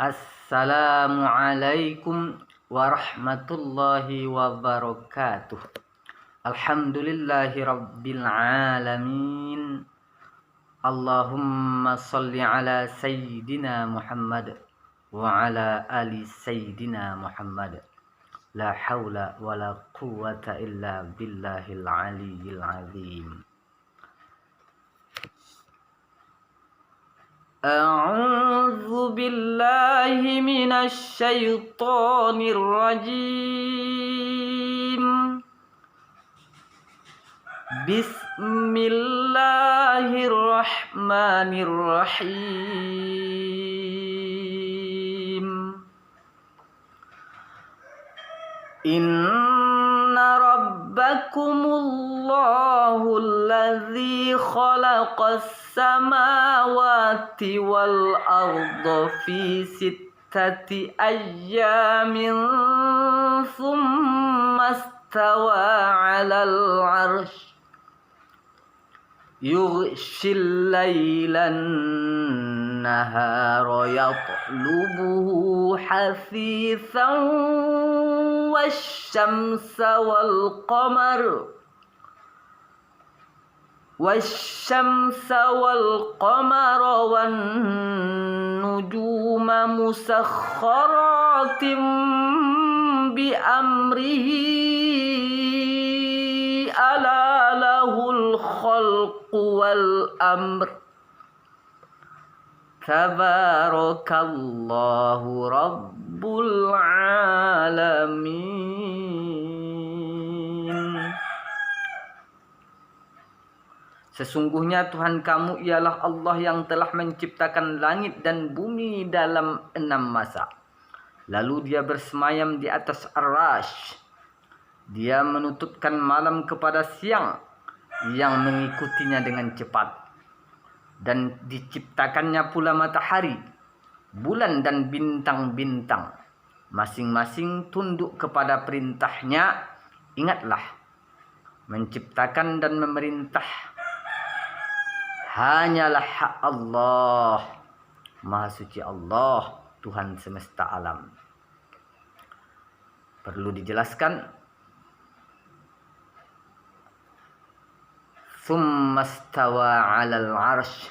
Assalamualaikum warahmatullahi wabarakatuh. Alhamdulillahi rabbil alamin. Allahumma salli ala sayyidina Muhammad wa ala ali sayyidina Muhammad. La hawla wa la quwwata illa billahil aliyyil azim. A'udzu billahi minasy syaithanir rajim. Bismillahirrahmanirrahim. Inna rabbakumullahu alladzi khalaqas samawati wal arda fi sittati ayyamin thumma istawa 'alal 'arsy yughshil laylan nahara yatlubuhu hasithan wasyamsa wal qamara wan nujuma musakhkharatin bi amrihi ala lahul khalqu wal amr. Tabarakallahu rabbul alamin. Sesungguhnya Tuhan kamu ialah Allah yang telah menciptakan langit dan bumi dalam 6 masa. Lalu dia bersemayam di atas ar-rasy. Dia menutupkan malam kepada siang yang mengikutinya dengan cepat. Dan diciptakannya pula matahari, bulan dan bintang-bintang. Masing-masing tunduk kepada perintahnya. Ingatlah, menciptakan dan memerintah hanyalah hak Allah. Maha suci Allah, Tuhan semesta alam. Perlu dijelaskan, Tsumma stawa 'alal 'arsy.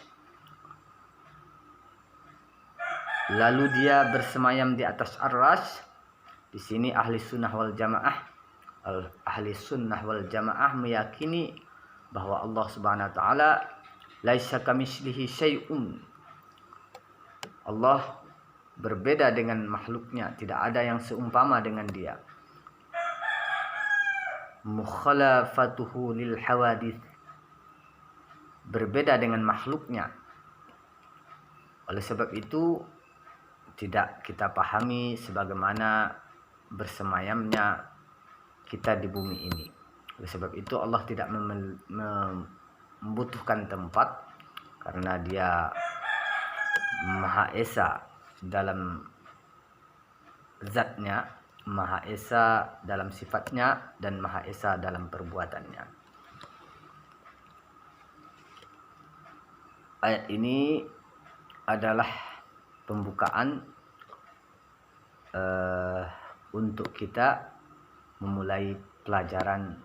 Lalu dia bersemayam di atas ar-rasy. Di sini ahli sunnah wal jamaah meyakini bahwa Allah Subhanahu wa taala laisa kamitslihi syai'un. Allah berbeda dengan makhluknya, tidak ada yang seumpama dengan dia. Mukhalafatuhu lil hawadits, berbeda dengan makhluknya. Oleh sebab itu tidak kita pahami sebagaimana bersemayamnya kita di bumi ini. Oleh sebab itu Allah tidak membutuhkan tempat, karena dia Maha Esa dalam zatnya, Maha Esa dalam sifatnya, dan Maha Esa dalam perbuatannya. Ayat ini adalah pembukaan untuk kita memulai pelajaran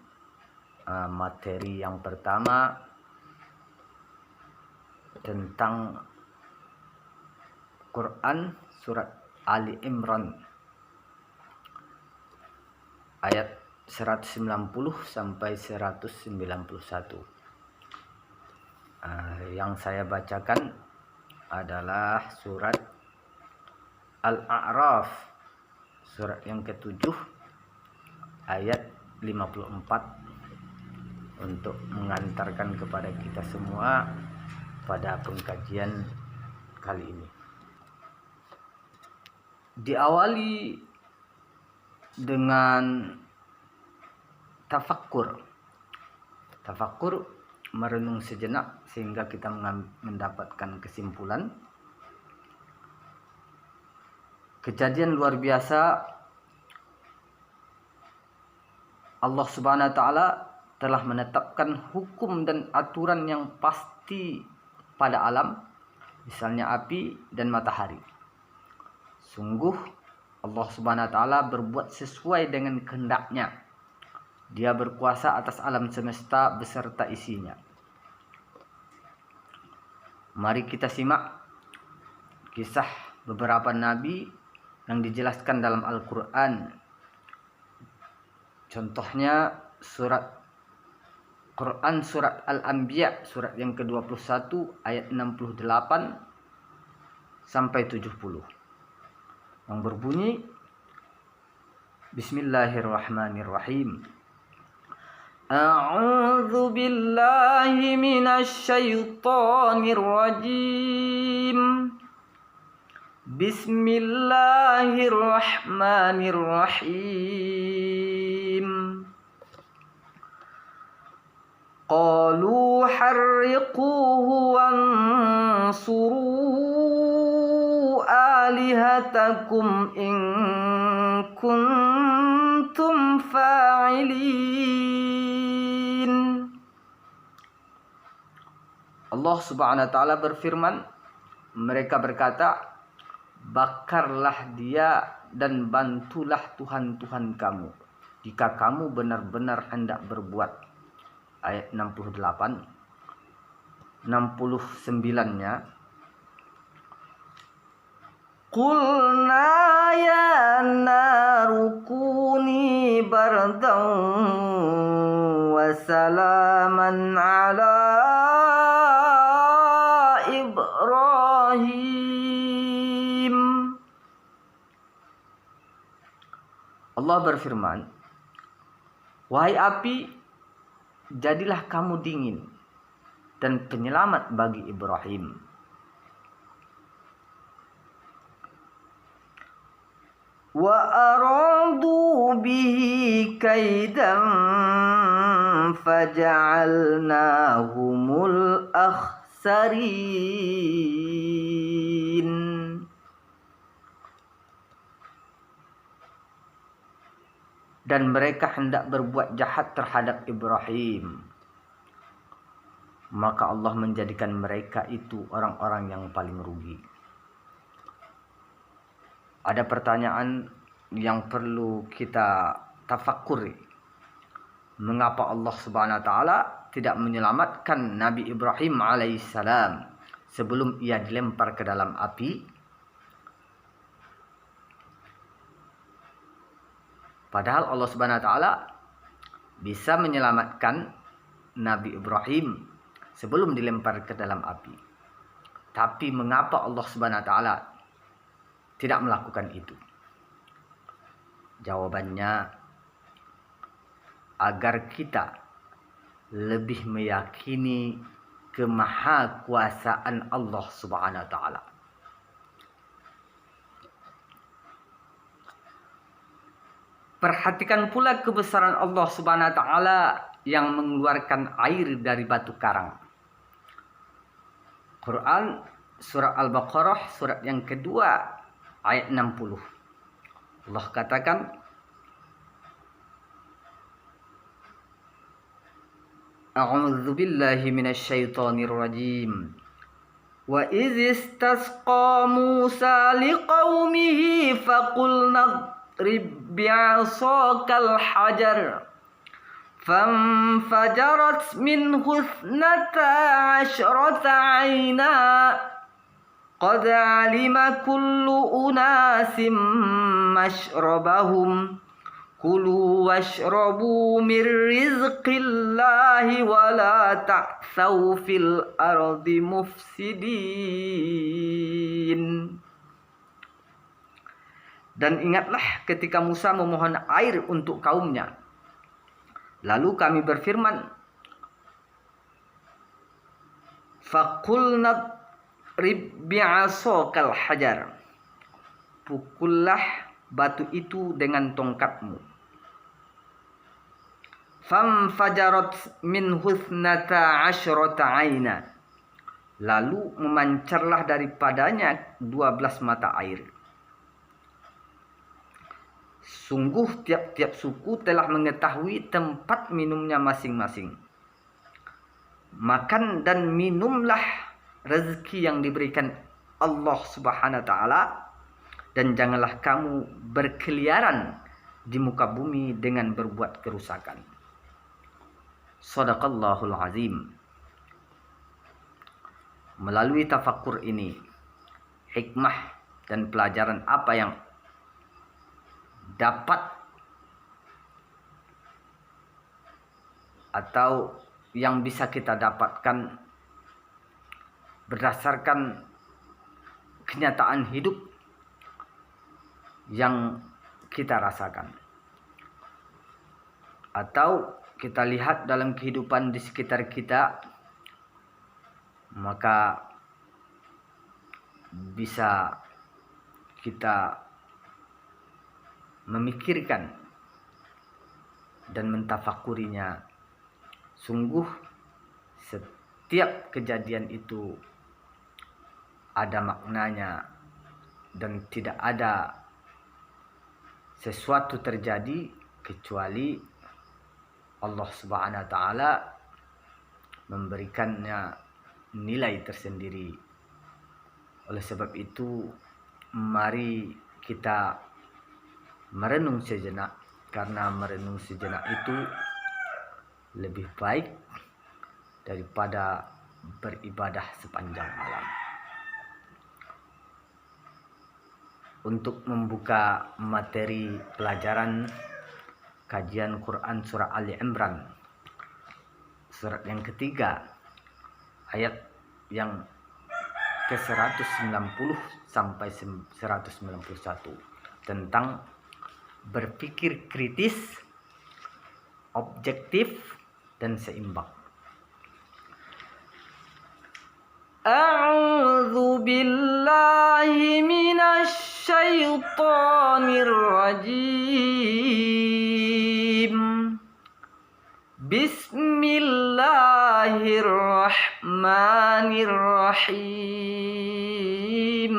materi yang pertama tentang Quran surat Ali Imran ayat 190 sampai 191. Yang saya bacakan adalah surat Al-A'raf, surat yang ke-7 ayat 54, untuk mengantarkan kepada kita semua pada pengkajian kali ini. Diawali dengan tafakkur, merenung sejenak sehingga kita mendapatkan kesimpulan. Kejadian luar biasa, Allah Subhanahu wa taala telah menetapkan hukum dan aturan yang pasti pada alam, misalnya api dan matahari. Sungguh Allah Subhanahu wa taala berbuat sesuai dengan kehendaknya. Dia berkuasa atas alam semesta beserta isinya. Mari kita simak kisah beberapa nabi yang dijelaskan dalam Al-Quran. Contohnya Quran surat Al-Anbiya surat yang ke-21 ayat 68 sampai 70 yang berbunyi, Bismillahirrahmanirrahim. A'udzu billahi minasy syaithanir rajim. Bismillahirrahmanirrahim. Qalu harriquhu wansuru alihatakum in kuntum fa'ilin. Allah Subhanahu wa taala berfirman, mereka berkata, bakarlah dia dan bantulah Tuhan-Tuhan kamu jika kamu benar-benar hendak berbuat. Ayat 68. 69-nya, Qulna ya naru kuni bardan wa salaman ala Ibrahim. Allah berfirman, wahai api, jadilah kamu dingin dan penyelamat bagi Ibrahim. Wa aradu bihi kaidan faja'alnahumul akhsarin. Dan mereka hendak berbuat jahat terhadap Ibrahim, maka Allah menjadikan mereka itu orang-orang yang paling rugi. Ada pertanyaan yang perlu kita tafakkuri. Mengapa Allah Subhanahu wa taala tidak menyelamatkan Nabi Ibrahim alaihissalam sebelum ia dilempar ke dalam api? Padahal Allah Subhanahu wa taala bisa menyelamatkan Nabi Ibrahim sebelum dilempar ke dalam api. Tapi mengapa Allah Subhanahu wa taala tidak melakukan itu? Jawabannya, agar kita lebih meyakini kemahakuasaan Allah Subhanahu wa taala. Perhatikan pula kebesaran Allah Subhanahu wa taala yang mengeluarkan air dari batu karang. Quran surah Al-Baqarah surat yang kedua ayat 60. Allah katakan, A'udzu billahi minasy syaithanir rajim. Wa iz istasqa Musa liqaumihi faqulna اضرب بعصاك الحجر فانفجرت منه 12 عينا قد علم كل أناس مشربهم كلوا واشربوا من رزق الله ولا تعثوا في الأرض مفسدين. Dan ingatlah ketika Musa memohon air untuk kaumnya. Lalu kami berfirman, Faqulna rib bi'asokal hajar. Pukullah batu itu dengan tongkatmu. Famfajarat min husnata asyrata aina. Lalu memancarlah daripadanya 12 mata air. Sungguh tiap-tiap suku telah mengetahui tempat minumnya masing-masing. Makan dan minumlah rezeki yang diberikan Allah Subhanahu wa taala dan janganlah kamu berkeliaran di muka bumi dengan berbuat kerusakan. Shadaqallahul azim. Melalui tafakkur ini, hikmah dan pelajaran apa yang dapat atau yang bisa kita dapatkan berdasarkan kenyataan hidup yang kita rasakan atau kita lihat dalam kehidupan di sekitar kita, maka bisa kita memikirkan dan mentafakurinya. Sungguh setiap kejadian itu ada maknanya dan tidak ada sesuatu terjadi kecuali Allah Subhanahu wa taala memberikannya nilai tersendiri. Oleh sebab itu, mari kita merenung sejenak, karena merenung sejenak itu lebih baik daripada beribadah sepanjang malam. Untuk membuka materi pelajaran kajian Quran surah Ali Imran, surat yang ketiga, ayat yang ke-190 sampai 191 tentang berpikir kritis, objektif dan seimbang. A'udzu billahi minasy syaithanir rajim. Bismillahirrahmanirrahim.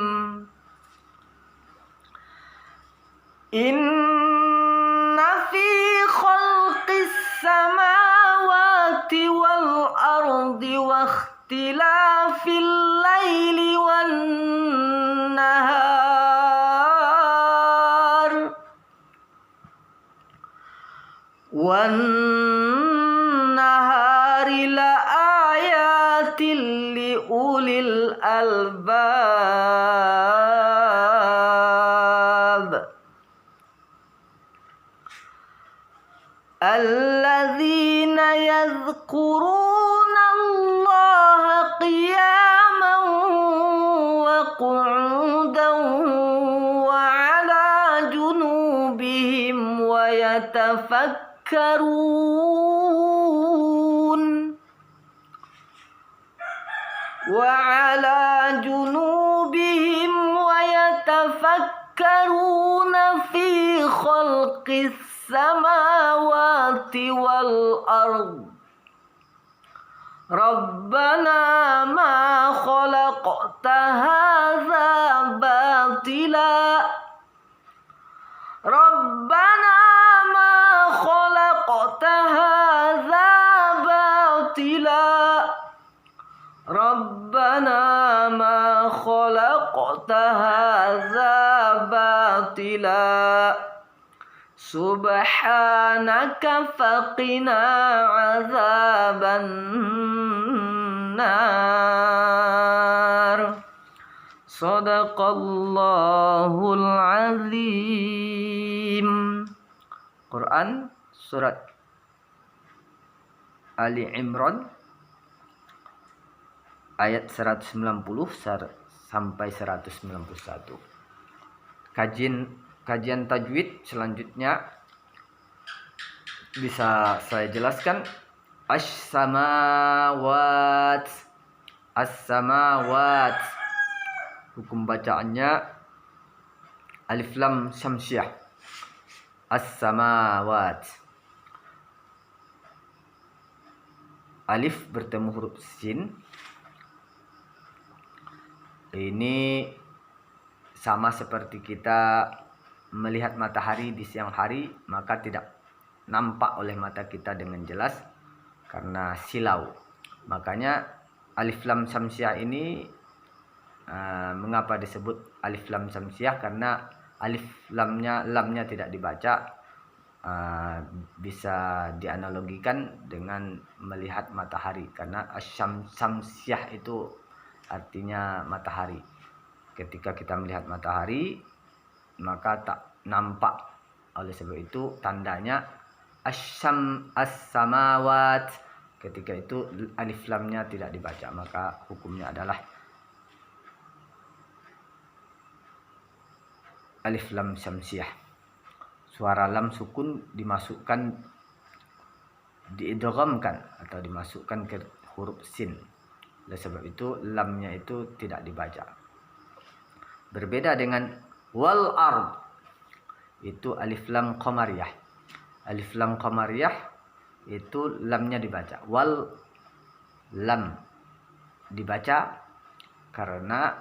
Inna fi khalqis samawati wal ardi wa ikhtilafil laili wan nahar la ayatin li ulil albab alladzina yadhkuruna Allaha qiyaman wa qu'udan wa 'ala junubihim wa yatafakkarun fi khalqis samawati wal ard. Rabbana ma khalaqta hadza batila. Rabbana ma khalaqta hadza batila. Rabbana ma khalaqta hadza batila. Subhanaka faqina azaban nar. Shadaqallahul azim. Quran surat Ali Imran ayat 190 sampai 191. Kajian tajwid selanjutnya bisa saya jelaskan. As-samawat. As-samawat. Hukum bacaannya alif lam syamsiah. As-samawat. Alif bertemu huruf sin. Ini sama seperti kita melihat matahari di siang hari, maka tidak nampak oleh mata kita dengan jelas karena silau. Makanya alif lam syamsiah ini Mengapa disebut alif lam syamsiah? Karena alif lamnya tidak dibaca. Bisa dianalogikan dengan melihat matahari, karena syamsiah itu artinya matahari. Ketika kita melihat matahari maka tak nampak, oleh sebab itu tandanya as-samawat. Ketika itu alif lamnya tidak dibaca, maka hukumnya adalah alif lam syamsiah. Suara lam sukun diidghamkan atau dimasukkan ke huruf sin. Oleh sebab itu lamnya itu tidak dibaca. Berbeda dengan wal ard, itu alif lam qamariyah. Alif lam qamariyah itu lamnya dibaca. Wal lam dibaca karena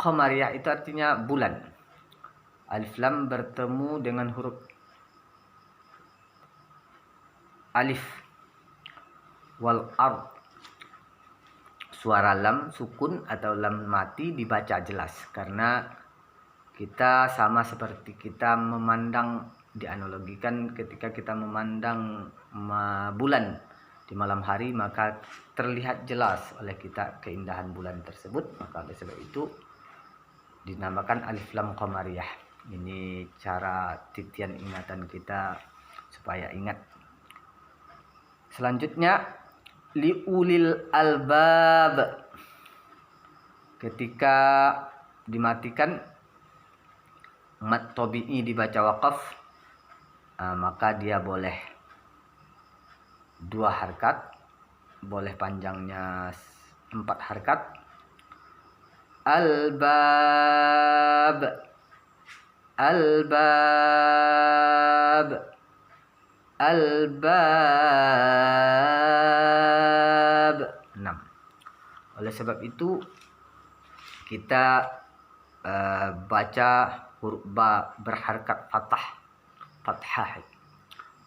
qamariyah itu artinya bulan. Alif lam bertemu dengan huruf alif. Wal ard, suara lam sukun atau lam mati dibaca jelas, karena kita sama seperti kita memandang, dianalogikan ketika kita memandang bulan di malam hari, maka terlihat jelas oleh kita keindahan bulan tersebut, maka oleh sebab itu dinamakan alif lam qamariyah. Ini cara titian ingatan kita supaya ingat. Selanjutnya liulil albab, ketika dimatikan mat tabi'i dibaca waqaf, maka dia boleh 2 harkat, boleh panjangnya 4 harkat. Albab, albab, albab, 6. Oleh sebab itu kita baca huruf ba berharkat fathah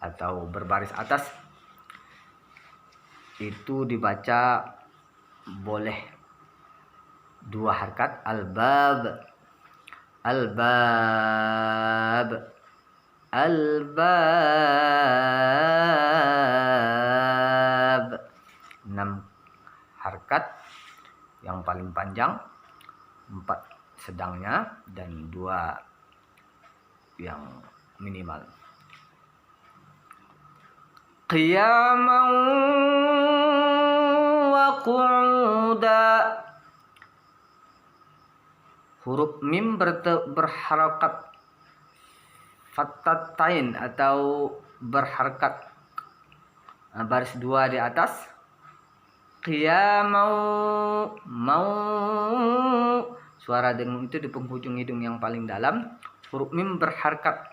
atau berbaris atas, itu dibaca boleh 2 harkat. Albab, albab, albab, 6 harkat yang paling panjang, 4 sedangnya, dan 2 yang minimal. Qiyaman wa qu'uda, huruf mim berharakat fattatain atau berharakat baris 2 di atas. Qiyamau, mau, suara dengung itu di penghujung hidung yang paling dalam. Huruf mim berharakat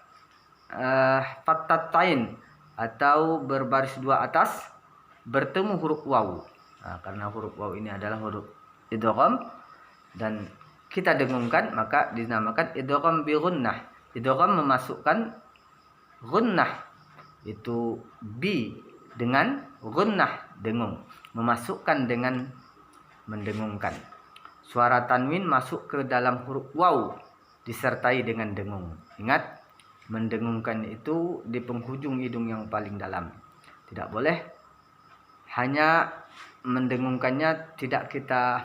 fattatain atau berbaris 2 atas, bertemu huruf waw. Karena huruf waw ini adalah huruf idgham dan kita dengungkan, maka dinamakan idgham bi gunnah. Idgham memasukkan gunnah, itu bi dengan gunnah dengung, memasukkan dengan mendengungkan. Suara tanwin masuk ke dalam huruf waw disertai dengan dengung. Ingat, mendengungkan itu di penghujung hidung yang paling dalam. Tidak boleh hanya mendengungkannya, tidak kita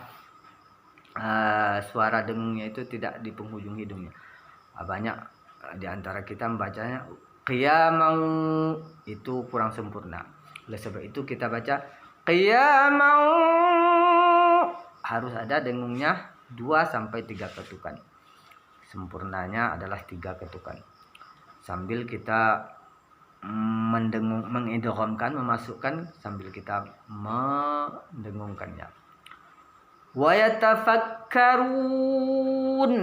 suara dengungnya itu tidak di penghujung hidungnya. Banyak di antara kita membacanya qiyamau, itu kurang sempurna. Oleh sebab itu kita baca qiyamau, harus ada dengungnya 2-3 ketukan. Sempurnanya adalah 3 ketukan. Sambil kita mengidghamkan, memasukkan, sambil kita mendengungkannya. Wa yatafakkarun,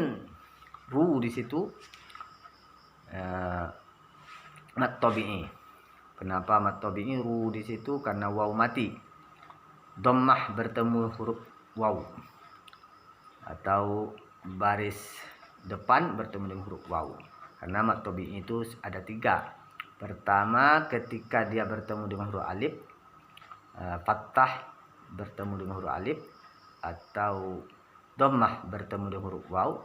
ru di situ mat tabi'i. Kenapa mat tabi'i ru di situ? Karena waw mati. Dhammah bertemu huruf waw atau baris depan bertemu dengan huruf waw. Karena mat tabi'i itu ada 3. Pertama, ketika dia bertemu dengan huruf alif, fathah bertemu dengan huruf alif, atau dhammah bertemu dengan huruf waw,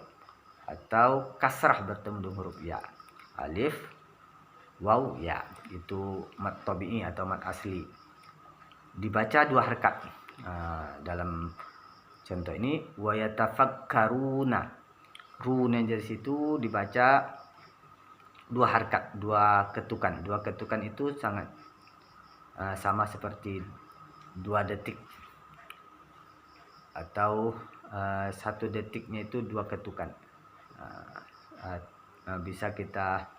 atau kasrah bertemu dengan huruf ya. Alif, waw, ya. Itu mad tabi'i atau mad asli. Dibaca 2 harakat. Dalam contoh ini wa yatafakkaruna. Ru-nya dari situ dibaca 2 harakat, 2 ketukan. 2 ketukan itu sangat sama seperti 2 detik, atau 1 detiknya itu 2 ketukan. Bisa kita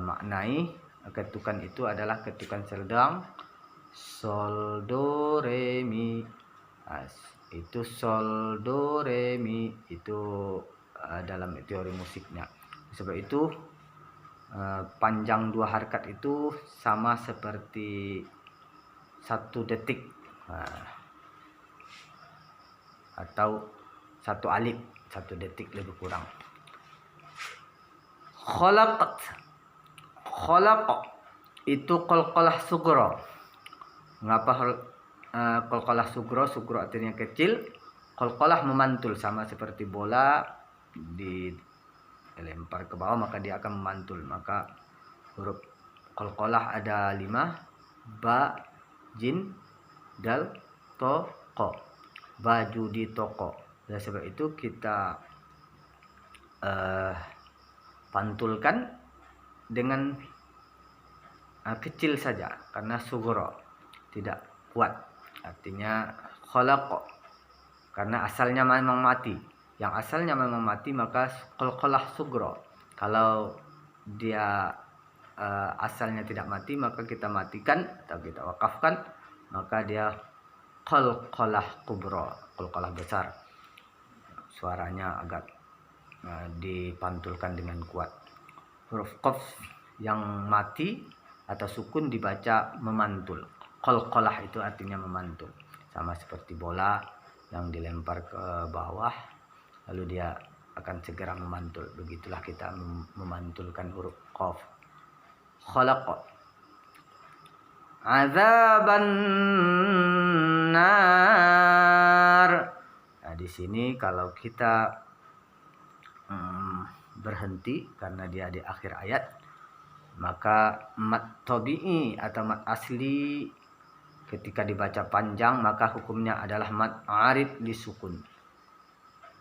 maknai ketukan itu adalah ketukan sedang sol do re mi. Itu sol do re mi itu dalam teori musiknya. Sebab itu panjang 2 harakat itu sama seperti 1 detik, atau 1 alif, 1 detik lebih kurang. Khalaqat, khalaq itu qalqalah sughra. Mengapa qalqalah sughra? Sughra artinya kecil, qalqalah memantul, sama seperti bola dilempar ke bawah maka dia akan memantul. Maka huruf qalqalah ada 5, ba, jin, dal, to, ko. Baju di toko. Dan sebab itu kita pantulkan dengan kecil saja, karena sughra tidak kuat. Artinya khalaq, karena asalnya memang mati. Yang asalnya memang mati maka qalqalah sughra. Kalau dia asalnya tidak mati maka kita matikan atau kita wakafkan, maka dia qalqalah kubra, qalqalah besar. Suaranya agak dipantulkan dengan kuat. Huruf qaf yang mati atau sukun dibaca memantul. Qalqalah itu artinya memantul, sama seperti bola yang dilempar ke bawah lalu dia akan segera memantul. Begitulah kita memantulkan huruf qaf. Khalaq, azaban nar. Nah, di sini kalau kita berhenti karena dia di akhir ayat, maka mad tabi'i atau mad asli ketika dibaca panjang maka hukumnya adalah mad arid disukun.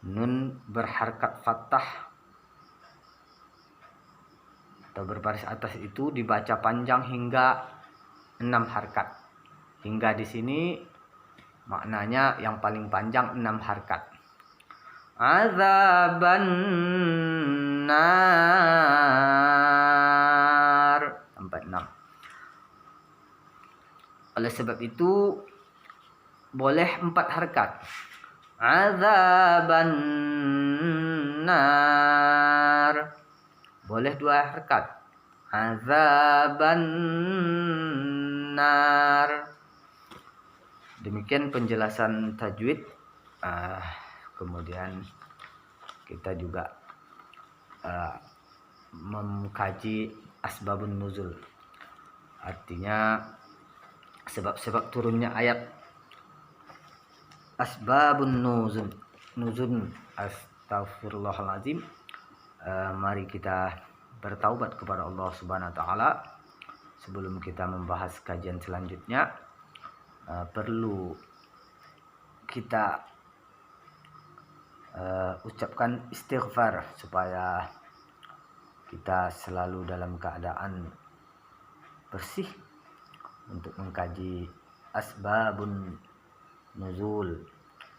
Nun berharakat fathah atau berbaris atas itu dibaca panjang hingga 6 harakat. Hingga di sini maknanya yang paling panjang 6 harakat. Azaban nar sampai 6. Oleh sebab itu boleh 4 harakat. Azaban nar. Boleh 2 harakat. Azaban nar. Demikian penjelasan tajwid. Kemudian kita juga mengkaji asbabun nuzul, artinya sebab-sebab turunnya ayat. Asbabun nuzul, astagfirullahaladzim. Mari kita bertaubat kepada Allah Subhanahu wa taala. Sebelum kita membahas kajian selanjutnya, perlu kita ucapkan istighfar supaya kita selalu dalam keadaan bersih untuk mengkaji asbabun nuzul,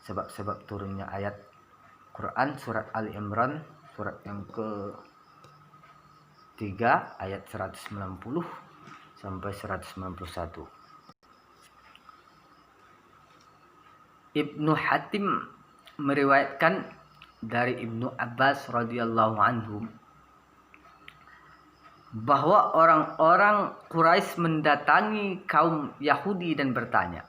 sebab-sebab turunnya ayat Quran surat Ali Imran, surat yang ke-3 ayat 190 sampai 191. Ibnu Hatim meriwayatkan dari Ibnu Abbas radhiyallahu anhu bahwa orang-orang Quraisy mendatangi kaum Yahudi dan bertanya,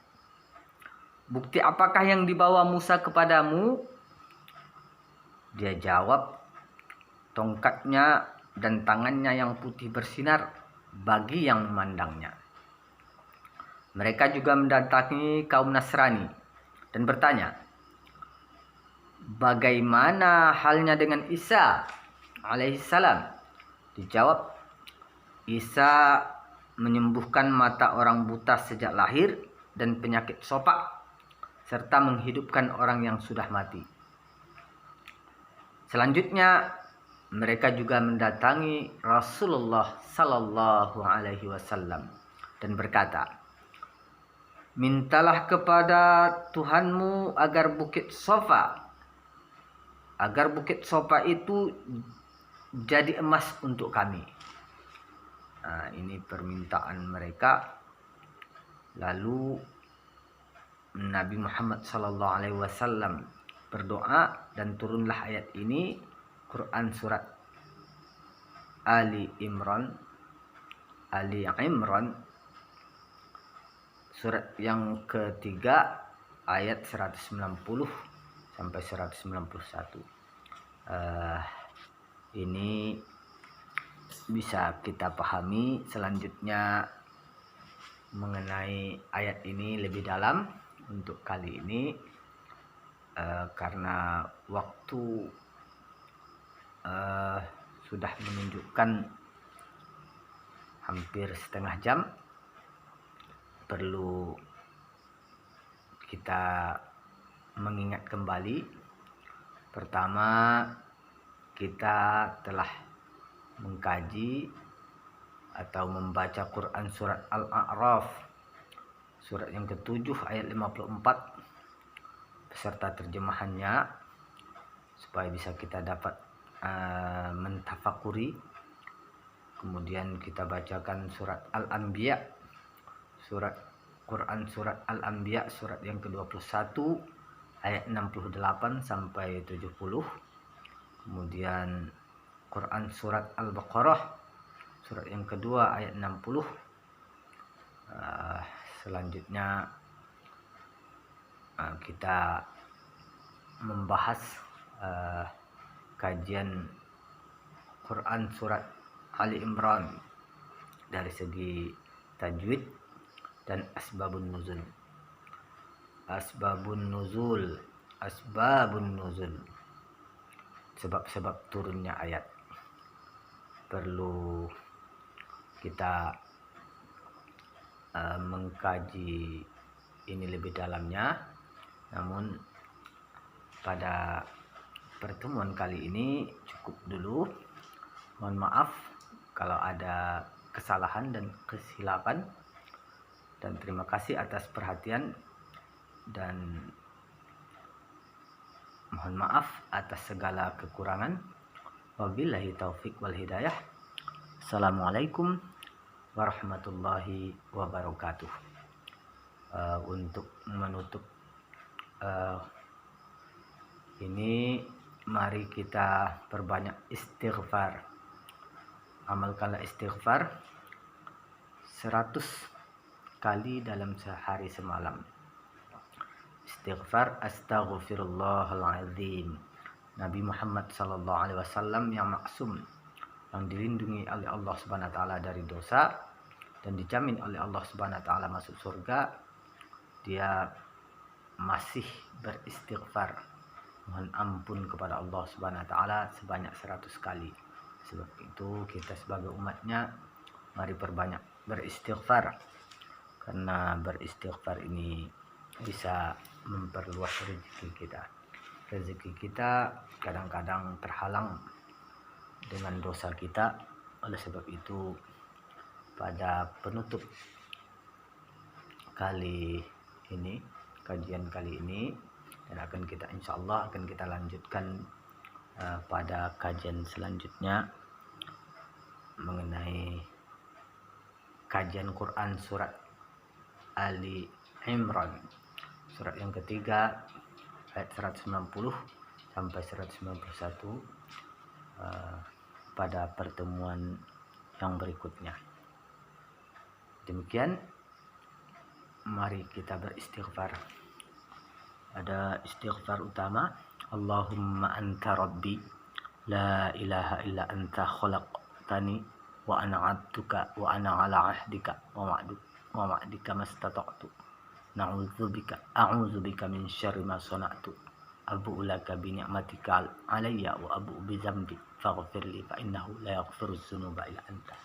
"Bukti apakah yang dibawa Musa kepadamu?" Dia jawab, "Tongkatnya dan tangannya yang putih bersinar bagi yang memandangnya." Mereka juga mendatangi kaum Nasrani dan bertanya, bagaimana halnya dengan Isa alaihissalam? Dijawab, Isa menyembuhkan mata orang buta sejak lahir dan penyakit sopak, serta menghidupkan orang yang sudah mati. Selanjutnya, mereka juga mendatangi Rasulullah Sallallahu Alaihi Wasallam dan berkata, mintalah kepada Tuhanmu agar Bukit Sofa itu jadi emas untuk kami. Nah, ini permintaan mereka. Lalu Nabi Muhammad Sallallahu Alaihi Wasallam berdoa dan turunlah ayat ini, Quran surat Ali Imran surat yang ketiga ayat 190 sampai 191. Ini bisa kita pahami selanjutnya mengenai ayat ini lebih dalam untuk kali ini, karena waktu sudah menunjukkan hampir setengah jam. Perlu kita mengingat kembali. Pertama, kita telah mengkaji atau membaca Quran surat Al-A'raf, surat yang ke-7 ayat 54 beserta terjemahannya, supaya bisa kita dapat mentafakuri. Kemudian kita bacakan surat Al-Anbiya, Quran surat Al-Anbiya surat yang ke-21 ayat 68 sampai 70. Kemudian Quran surat Al-Baqarah surat yang kedua ayat 60. Selanjutnya kita membahas kajian Quran surat Ali Imran dari segi tajwid dan asbabun nuzul, sebab-sebab turunnya ayat. Perlu kita mengkaji ini lebih dalamnya. Namun pada pertemuan kali ini cukup dulu. Mohon maaf kalau ada kesalahan dan kesilapan, dan terima kasih atas perhatian, dan mohon maaf atas segala kekurangan. Wabillahi taufik wal hidayah. Assalamualaikum warahmatullahi wabarakatuh. Untuk menutup ini, mari kita perbanyak istighfar. Amalkanlah istighfar 100 kali dalam sehari semalam. Istighfar astaghfirullahaladzim. Nabi Muhammad sallallahu alaihi wasallam yang maksum, yang dilindungi oleh Allah Subhanahu wa taala dari dosa dan dijamin oleh Allah Subhanahu wa taala masuk surga, dia masih beristighfar, mohon ampun kepada Allah Subhanahu wa taala sebanyak 100 kali. Sebab itu kita sebagai umatnya mari perbanyak beristighfar, karena beristighfar ini bisa memperluas rezeki kita. Rezeki kita kadang-kadang terhalang dengan dosa kita. Oleh sebab itu, pada penutup kali ini, kajian kali ini, dan akan kita insyaallah akan kita lanjutkan pada kajian selanjutnya mengenai kajian Quran surat Ali Imran surat yang ketiga ayat 190 sampai 191 pada pertemuan yang berikutnya. Demikian, mari kita beristighfar. Ada istighfar utama, Allahumma anta rabbi la ilaha illa anta khalaqtani wa ana 'abduka wa ana 'ala 'ahdika wa wa'dika mastata'tu a'udzubika min syarri ma sana'tu abu'u laka bi ni'matika alayya wa abu'u bi dzambi faghfirli fa innahu la yaghfiru dzunuba illa anta.